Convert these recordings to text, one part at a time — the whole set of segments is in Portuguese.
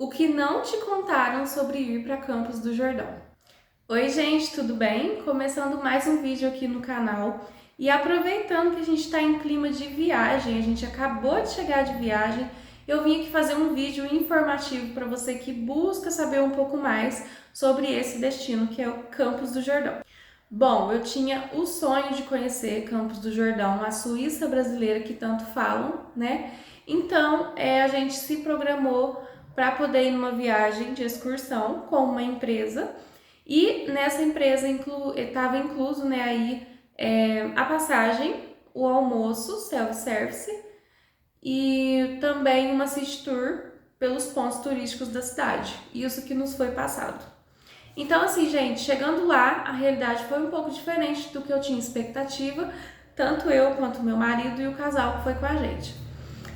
O que não te contaram sobre ir para Campos do Jordão. Oi gente, tudo bem? Começando mais um vídeo aqui no canal e aproveitando que a gente está em clima de viagem, a gente acabou de chegar de viagem, eu vim aqui fazer um vídeo informativo para você que busca saber um pouco mais sobre esse destino que é o Campos do Jordão. Bom, eu tinha o sonho de conhecer Campos do Jordão, a Suíça brasileira que tanto falam, né? Então, a gente se programou para poder ir numa viagem de excursão com uma empresa e nessa empresa estava incluso, né, aí a passagem, o almoço, self-service e também uma city tour pelos pontos turísticos da cidade. Isso que nos foi passado. Então, assim, gente, chegando lá, a realidade foi um pouco diferente do que eu tinha expectativa, tanto eu quanto meu marido e o casal que foi com a gente.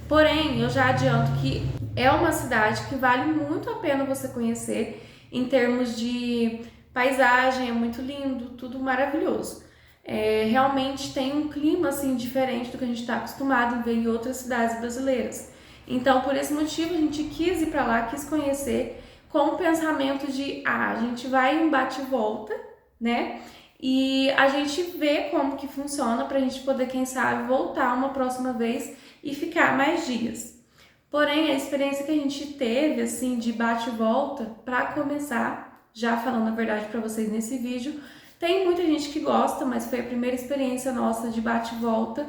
Porém, eu já adianto que é uma cidade que vale muito a pena você conhecer em termos de paisagem, é muito lindo, tudo maravilhoso. Realmente tem um clima assim diferente do que a gente está acostumado em ver em outras cidades brasileiras. Então, por esse motivo, a gente quis ir para lá, quis conhecer com o pensamento de, a gente vai em bate e volta, né? E a gente vê como que funciona para a gente poder, quem sabe, voltar uma próxima vez e ficar mais dias. Porém, a experiência que a gente teve, assim, de bate e volta, para começar, já falando a verdade para vocês nesse vídeo, tem muita gente que gosta, mas foi a primeira experiência nossa de bate e volta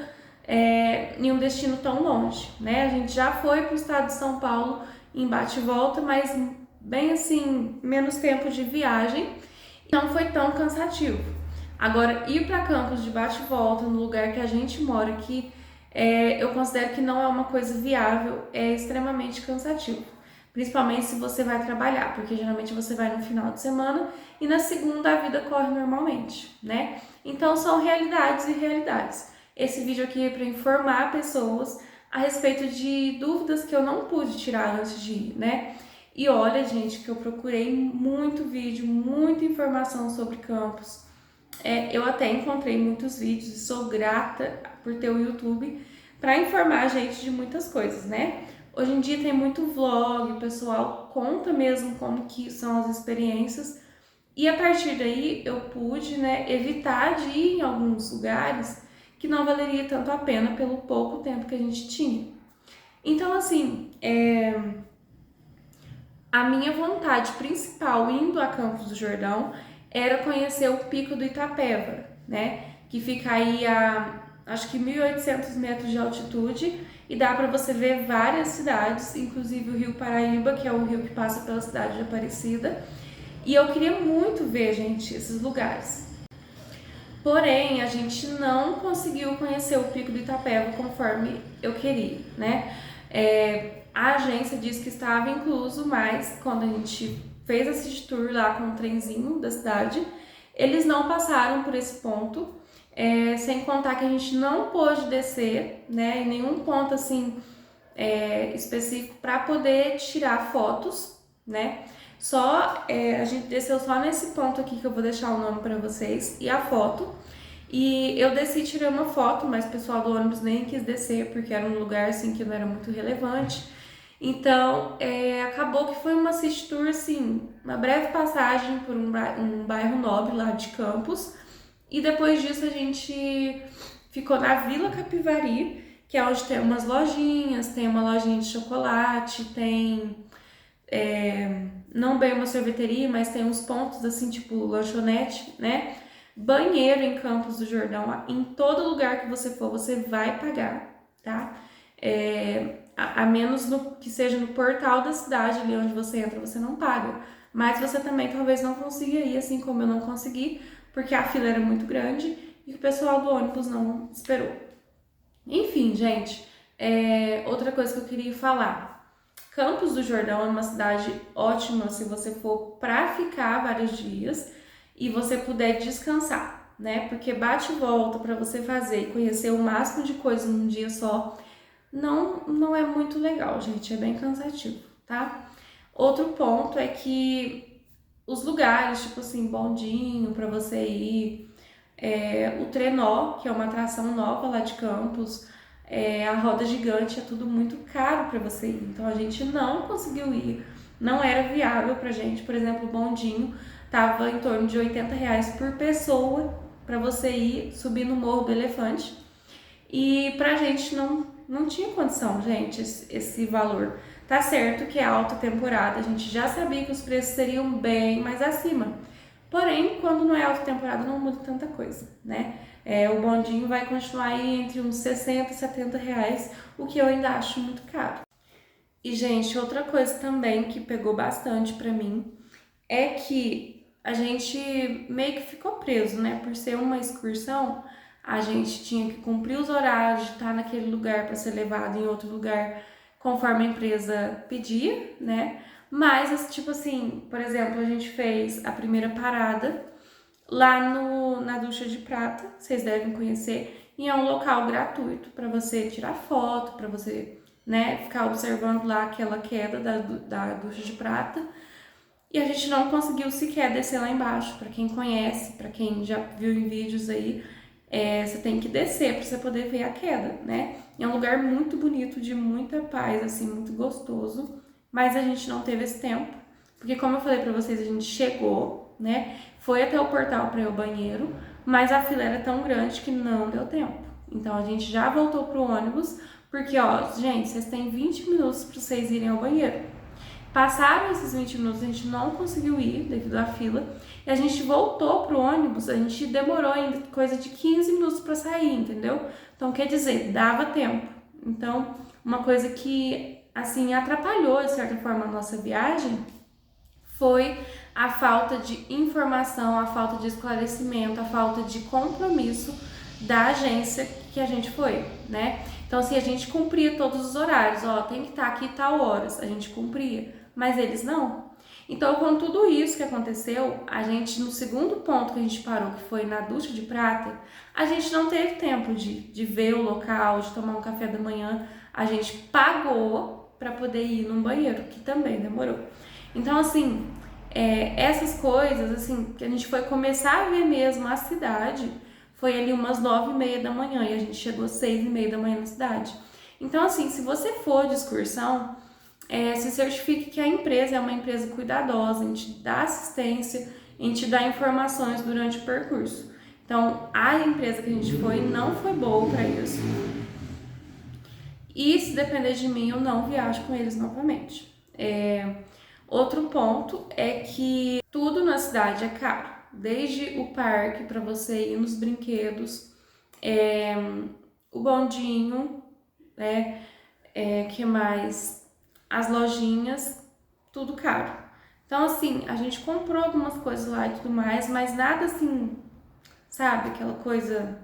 em um destino tão longe, né? A gente já foi para o estado de São Paulo em bate e volta, mas bem assim, menos tempo de viagem, não foi tão cansativo. Agora, ir para Campos de bate e volta, no lugar que a gente mora, que eu considero que não é uma coisa viável, é extremamente cansativo. Principalmente se você vai trabalhar, porque geralmente você vai no final de semana e na segunda a vida corre normalmente, né? Então são realidades e realidades. Esse vídeo aqui é para informar pessoas a respeito de dúvidas que eu não pude tirar antes de ir, né? E olha, gente, que eu procurei muito vídeo, muita informação sobre Campos. Eu até encontrei muitos vídeos e sou grata por ter o YouTube para informar a gente de muitas coisas, né? Hoje em dia tem muito vlog, o pessoal conta mesmo como que são as experiências. E a partir daí eu pude, né, evitar de ir em alguns lugares que não valeria tanto a pena pelo pouco tempo que a gente tinha. Então, assim, a minha vontade principal indo a Campos do Jordão era conhecer o Pico do Itapeva, né? Que fica aí a acho que 1.800 metros de altitude e dá para você ver várias cidades, inclusive o Rio Paraíba, que é o rio que passa pela cidade de Aparecida. E eu queria muito ver, gente, esses lugares. Porém, a gente não conseguiu conhecer o Pico do Itapeva conforme eu queria, né? A agência disse que estava incluso, mas quando a gente fez a city tour lá com o trenzinho da cidade, eles não passaram por esse ponto, sem contar que a gente não pôde descer, né, em nenhum ponto assim específico para poder tirar fotos, né? A gente desceu só nesse ponto aqui que eu vou deixar o nome para vocês e a foto. E eu desci e tirei uma foto, mas o pessoal do ônibus nem quis descer porque era um lugar assim que não era muito relevante. Então, acabou que foi uma city tour, assim, uma breve passagem por um bairro nobre lá de Campos. E depois disso a gente ficou na Vila Capivari, que é onde tem umas lojinhas, tem uma lojinha de chocolate, tem não bem uma sorveteria, mas tem uns pontos assim, tipo lanchonete, né? Banheiro em Campos do Jordão, em todo lugar que você for, você vai pagar, tá? A menos que seja no portal da cidade, ali onde você entra, você não paga. Mas você também talvez não consiga ir, assim como eu não consegui, porque a fila era muito grande e o pessoal do ônibus não esperou. Enfim, gente, outra coisa que eu queria falar. Campos do Jordão é uma cidade ótima se você for para ficar vários dias e você puder descansar, né? Porque bate e volta para você fazer e conhecer o máximo de coisas num dia só não é muito legal, gente, é bem cansativo, tá? Outro ponto é que os lugares, tipo assim, bondinho para você ir, o trenó, que é uma atração nova lá de Campos, a roda gigante, é tudo muito caro para você ir. Então a gente não conseguiu ir não era viável pra gente. Por exemplo, o bondinho tava em torno de R$ 80 por pessoa para você ir subir no Morro do Elefante. E pra gente não tinha condição, gente, esse valor. Tá certo que é alta temporada, a gente já sabia que os preços seriam bem mais acima. Porém, quando não é alta temporada, não muda tanta coisa, né? O bondinho vai continuar aí entre uns 60 e R$ 70, o que eu ainda acho muito caro. E, gente, outra coisa também que pegou bastante pra mim é que a gente meio que ficou preso, né? Por ser uma excursão, a gente tinha que cumprir os horários de estar naquele lugar para ser levado em outro lugar conforme a empresa pedia, né? Mas, tipo assim, por exemplo, a gente fez a primeira parada lá na Ducha de Prata, vocês devem conhecer, e é um local gratuito para você tirar foto, para você, né, ficar observando lá aquela queda da Ducha de Prata. E a gente não conseguiu sequer descer lá embaixo. Para quem conhece, para quem já viu em vídeos aí, você tem que descer para você poder ver a queda, né? É um lugar muito bonito, de muita paz, assim, muito gostoso. Mas a gente não teve esse tempo, porque como eu falei para vocês, a gente chegou, né? Foi até o portal para ir ao banheiro, mas a fila era tão grande que não deu tempo. Então a gente já voltou pro ônibus, porque ó, gente, vocês têm 20 minutos para vocês irem ao banheiro. Passaram esses 20 minutos, a gente não conseguiu ir devido à fila. E a gente voltou pro ônibus, a gente demorou ainda coisa de 15 minutos para sair, entendeu? Então, quer dizer, dava tempo. Então, uma coisa que, assim, atrapalhou, de certa forma, a nossa viagem foi a falta de informação, a falta de esclarecimento, a falta de compromisso da agência que a gente foi, né? Então, assim, a gente cumpria todos os horários, ó, tem que estar aqui tal horas, a gente cumpria, mas eles não. Então, com tudo isso que aconteceu, a gente, no segundo ponto que a gente parou, que foi na Ducha de Prata, a gente não teve tempo de ver o local, de tomar um café da manhã, a gente pagou para poder ir num banheiro, que também demorou. Então, assim, essas coisas, assim, que a gente foi começar a ver mesmo a cidade, foi ali umas 9h30 da manhã e a gente chegou às 6h30 da manhã na cidade. Então, assim, se você for de excursão, se certifique que a empresa é uma empresa cuidadosa, em te dar assistência, em te dar informações durante o percurso. Então, a empresa que a gente foi não foi boa para isso. E se depender de mim, eu não viajo com eles novamente. Outro ponto é que tudo na cidade é caro, desde o parque para você ir nos brinquedos, o bondinho, que mais? As lojinhas, tudo caro. Então, assim, a gente comprou algumas coisas lá e tudo mais, mas nada assim, sabe, aquela coisa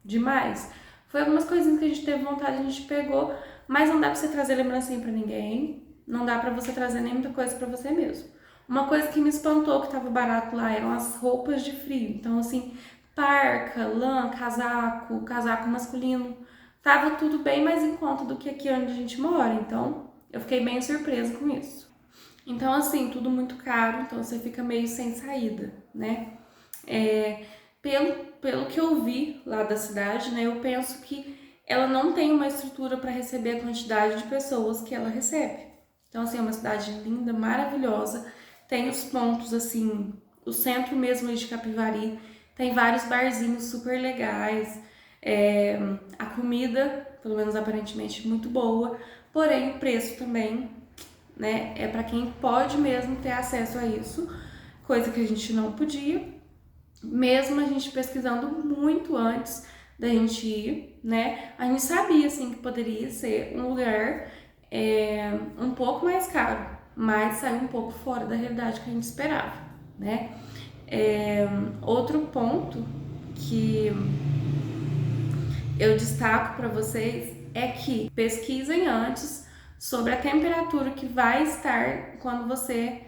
demais. Foi algumas coisinhas que a gente teve vontade, a gente pegou, mas não dá pra você trazer lembrancinha pra ninguém. Não dá pra você trazer nem muita coisa pra você mesmo. Uma coisa que me espantou que tava barato lá eram as roupas de frio. Então, assim, parca, lã, casaco masculino. Tava tudo bem mais em conta do que aqui onde a gente mora. Então, eu fiquei bem surpresa com isso. Então, assim, tudo muito caro. Então, você fica meio sem saída, né? Pelo que eu vi lá da cidade, né? Eu penso que ela não tem uma estrutura para receber a quantidade de pessoas que ela recebe. Então, assim, é uma cidade linda, maravilhosa. Tem os pontos, assim, o centro mesmo de Capivari. Tem vários barzinhos super legais. A comida, pelo menos aparentemente, muito boa. Porém, o preço também, né? É para quem pode mesmo ter acesso a isso. Coisa que a gente não podia. Mesmo a gente pesquisando muito antes da gente ir, né? A gente sabia, assim, que poderia ser um lugar um pouco mais caro, mas saiu um pouco fora da realidade que a gente esperava, né? Outro ponto que eu destaco para vocês é que pesquisem antes sobre a temperatura que vai estar quando você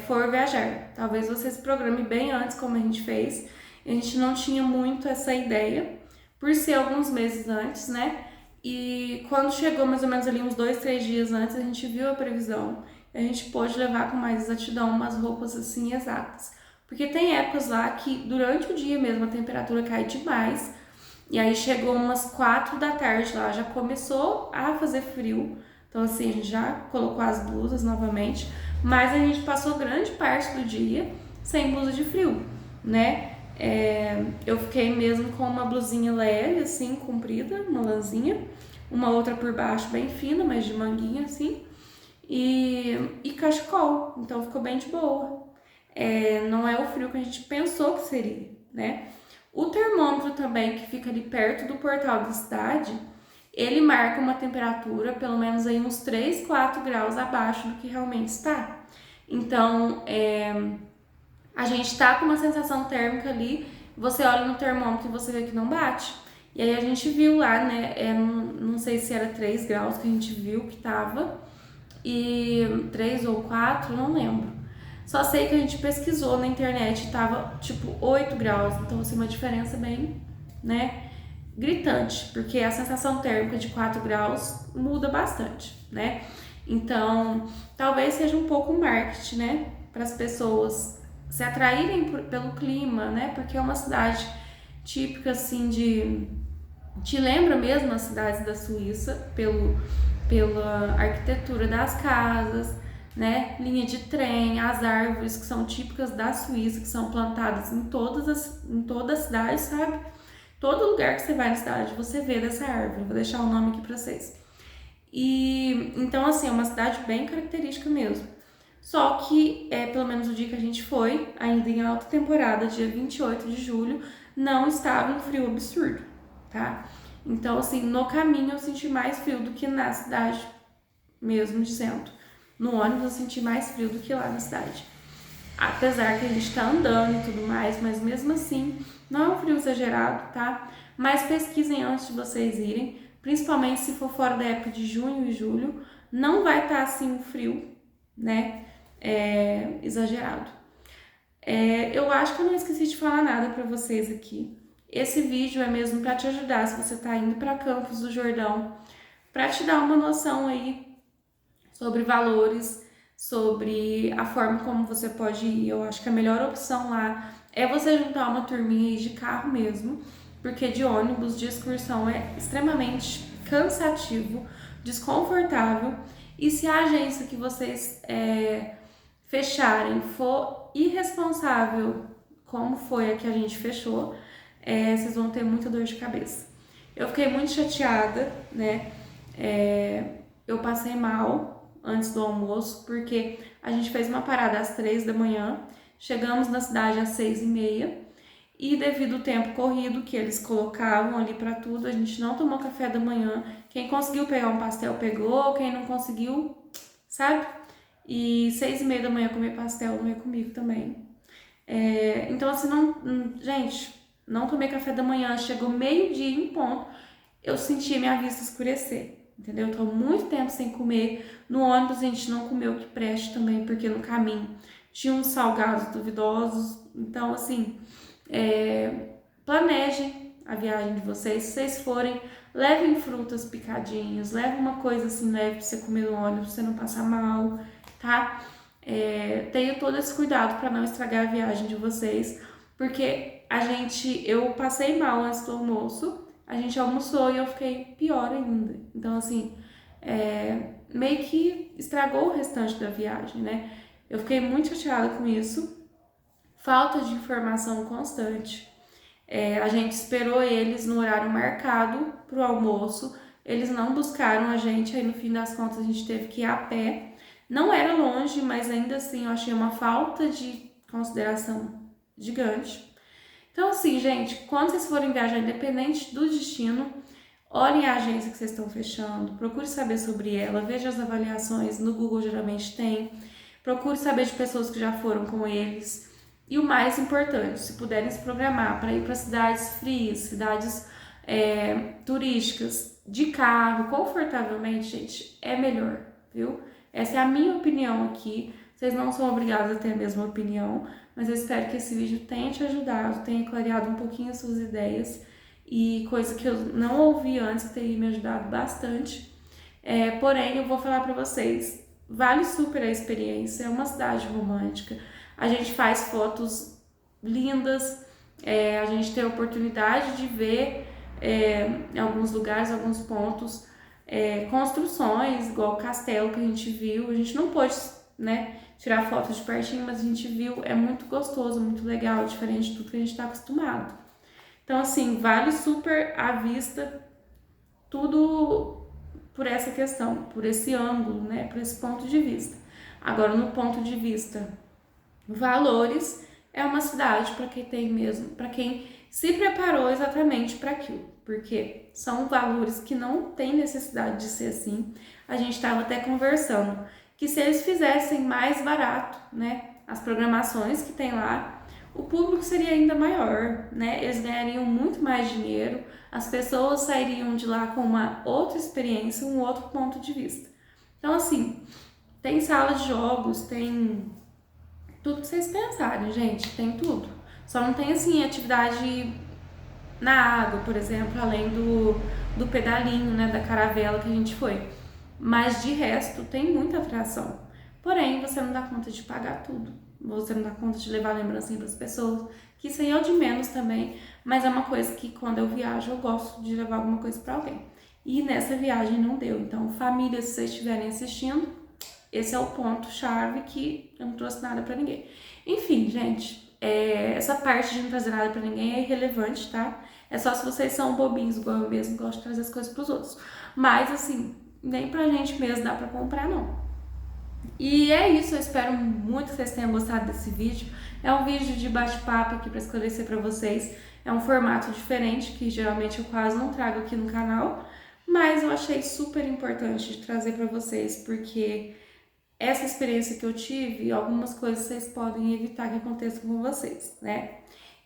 for viajar. Talvez você se programe bem antes, como a gente fez. A gente não tinha muito essa ideia, por ser alguns meses antes, né? E quando chegou mais ou menos ali uns 2, 3 dias antes, a gente viu a previsão e a gente pôde levar com mais exatidão umas roupas assim exatas. Porque tem épocas lá que durante o dia mesmo a temperatura cai demais, e aí chegou umas 4 da tarde lá, já começou a fazer frio, Então assim, a gente já colocou as blusas novamente, mas a gente passou grande parte do dia sem blusa de frio, né? Eu fiquei mesmo com uma blusinha leve, assim, comprida, uma lãzinha, uma outra por baixo bem fina, mas de manguinha, assim, e cachecol, então ficou bem de boa. Não é o frio que a gente pensou que seria, né? O termômetro também, que fica ali perto do portal da cidade, ele marca uma temperatura pelo menos aí uns 3, 4 graus abaixo do que realmente está. Então, a gente tá com uma sensação térmica ali, você olha no termômetro e você vê que não bate. E aí a gente viu lá, né, não sei se era 3 graus que a gente viu que tava, e 3 ou 4, não lembro. Só sei que a gente pesquisou na internet e tava tipo 8 graus, então assim, uma diferença bem, né, gritante, porque a sensação térmica de 4 graus muda bastante, né? Então, talvez seja um pouco marketing, né, para as pessoas se atraírem pelo clima, né? Porque é uma cidade típica assim te lembra mesmo as cidades da Suíça pela arquitetura das casas, né? Linha de trem, as árvores que são típicas da Suíça, que são plantadas em toda a cidade, sabe? Todo lugar que você vai na cidade, você vê dessa árvore. Vou deixar o nome aqui para vocês. E então assim, é uma cidade bem característica mesmo. Só que, pelo menos o dia que a gente foi, ainda em alta temporada, dia 28 de julho, não estava um frio absurdo, tá? Então, assim, no caminho eu senti mais frio do que na cidade, mesmo dizendo. No ônibus eu senti mais frio do que lá na cidade. Apesar que a gente tá andando e tudo mais, mas mesmo assim, não é um frio exagerado, tá? Mas pesquisem antes de vocês irem, principalmente se for fora da época de junho e julho, não vai estar assim um frio, né? Exagerado. Eu acho que eu não esqueci de falar nada para vocês aqui. Esse vídeo é mesmo para te ajudar se você está indo para Campos do Jordão, para te dar uma noção aí sobre valores, sobre a forma como você pode ir. Eu acho que a melhor opção lá é você juntar uma turminha aí de carro mesmo, porque de ônibus, de excursão é extremamente cansativo, desconfortável, e se a agência que vocês fecharem for irresponsável, como foi a que a gente fechou, vocês vão ter muita dor de cabeça. Eu fiquei muito chateada, né? Eu passei mal antes do almoço, porque a gente fez uma parada às 3 da manhã, chegamos na cidade às 6h30, e devido ao tempo corrido que eles colocavam ali para tudo, a gente não tomou café da manhã. Quem conseguiu pegar um pastel pegou, quem não conseguiu, sabe? E 6h30 da manhã comer pastel não é comigo também. Então assim, gente, não tomei café da manhã, chegou meio-dia em ponto, eu senti minha vista escurecer, entendeu? Eu tô muito tempo sem comer. No ônibus a gente não comeu o que preste também, porque no caminho tinha uns salgados duvidosos. Então assim, planejem a viagem de vocês. Se vocês forem, levem frutas picadinhas, levem uma coisa assim leve pra você comer no ônibus, pra você não passar mal, tá? Tenha todo esse cuidado para não estragar a viagem de vocês, porque eu passei mal antes do almoço, a gente almoçou e eu fiquei pior ainda. Então assim, meio que estragou o restante da viagem, né? Eu fiquei muito chateada com isso. Falta de informação constante. A gente esperou eles no horário marcado pro almoço, eles não buscaram a gente, aí no fim das contas a gente teve que ir a pé. Não era longe, mas ainda assim eu achei uma falta de consideração gigante. Então assim, gente, quando vocês forem viajar, independente do destino, olhem a agência que vocês estão fechando, procure saber sobre ela, veja as avaliações, no Google geralmente tem, procure saber de pessoas que já foram com eles. E o mais importante, se puderem se programar para ir para cidades frias, cidades turísticas, de carro, confortavelmente, gente, é melhor, viu? Essa é a minha opinião aqui. Vocês não são obrigados a ter a mesma opinião, mas eu espero que esse vídeo tenha te ajudado, tenha clareado um pouquinho as suas ideias, e coisa que eu não ouvi antes, que teria me ajudado bastante. Porém, eu vou falar para vocês, vale super a experiência, é uma cidade romântica, a gente faz fotos lindas, a gente tem a oportunidade de ver em alguns lugares, alguns pontos construções, igual o castelo que a gente viu. A gente não pôde, né, tirar fotos de pertinho, mas a gente viu, é muito gostoso, muito legal, diferente de tudo que a gente está acostumado. Então, assim, vale super à vista tudo por essa questão, por esse ângulo, né, por esse ponto de vista. Agora, no ponto de vista valores, é uma cidade para quem tem mesmo, para quem se preparou exatamente para aquilo, porque são valores que não tem necessidade de ser assim. A gente estava até conversando que se eles fizessem mais barato, né, as programações que tem lá, o público seria ainda maior, né? Eles ganhariam muito mais dinheiro, as pessoas sairiam de lá com uma outra experiência, um outro ponto de vista. Então, assim, tem sala de jogos, tem tudo que vocês pensarem, gente, tem tudo. Só não tem, assim, atividade na água, por exemplo, além do pedalinho, né, da caravela que a gente foi. Mas de resto, tem muita atração. Porém, você não dá conta de pagar tudo. Você não dá conta de levar lembrancinha para as pessoas, que isso aí é o de menos também, mas é uma coisa que quando eu viajo eu gosto de levar alguma coisa para alguém. E nessa viagem não deu. Então, família, se vocês estiverem assistindo, esse é o ponto-chave que eu não trouxe nada para ninguém. Enfim, gente, essa parte de não trazer nada para ninguém é irrelevante, tá? É só se vocês são bobinhos, igual eu mesmo gosto de trazer as coisas pros outros. Mas, assim, nem pra gente mesmo dá pra comprar, não. E é isso, eu espero muito que vocês tenham gostado desse vídeo. É um vídeo de bate-papo aqui para esclarecer para vocês. É um formato diferente, que geralmente eu quase não trago aqui no canal, mas eu achei super importante de trazer para vocês, porque essa experiência que eu tive, algumas coisas vocês podem evitar que aconteçam com vocês, né?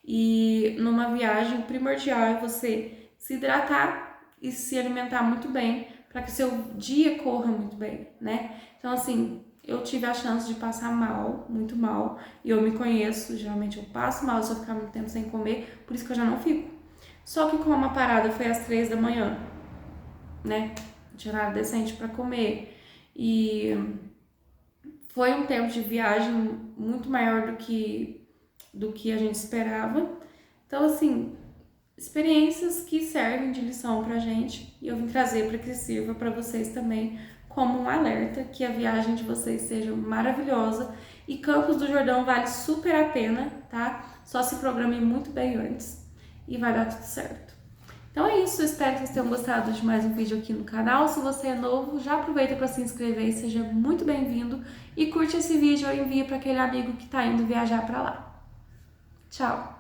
E numa viagem, o primordial é você se hidratar e se alimentar muito bem para que o seu dia corra muito bem, né? Então, assim, eu tive a chance de passar mal, muito mal, e eu me conheço, geralmente eu passo mal se eu ficar muito tempo sem comer, por isso que eu já não fico. Só que como a parada foi às 3 da manhã, né? Não tinha nada decente para comer, e foi um tempo de viagem muito maior do que a gente esperava. Então, assim, experiências que servem de lição pra gente, e eu vim trazer para que sirva para vocês também como um alerta, que a viagem de vocês seja maravilhosa, e Campos do Jordão vale super a pena, tá? Só se programe muito bem antes e vai dar tudo certo. Então é isso, eu espero que vocês tenham gostado de mais um vídeo aqui no canal. Se você é novo, já aproveita para se inscrever e seja muito bem-vindo, e curte esse vídeo ou envia para aquele amigo que está indo viajar para lá. Tchau!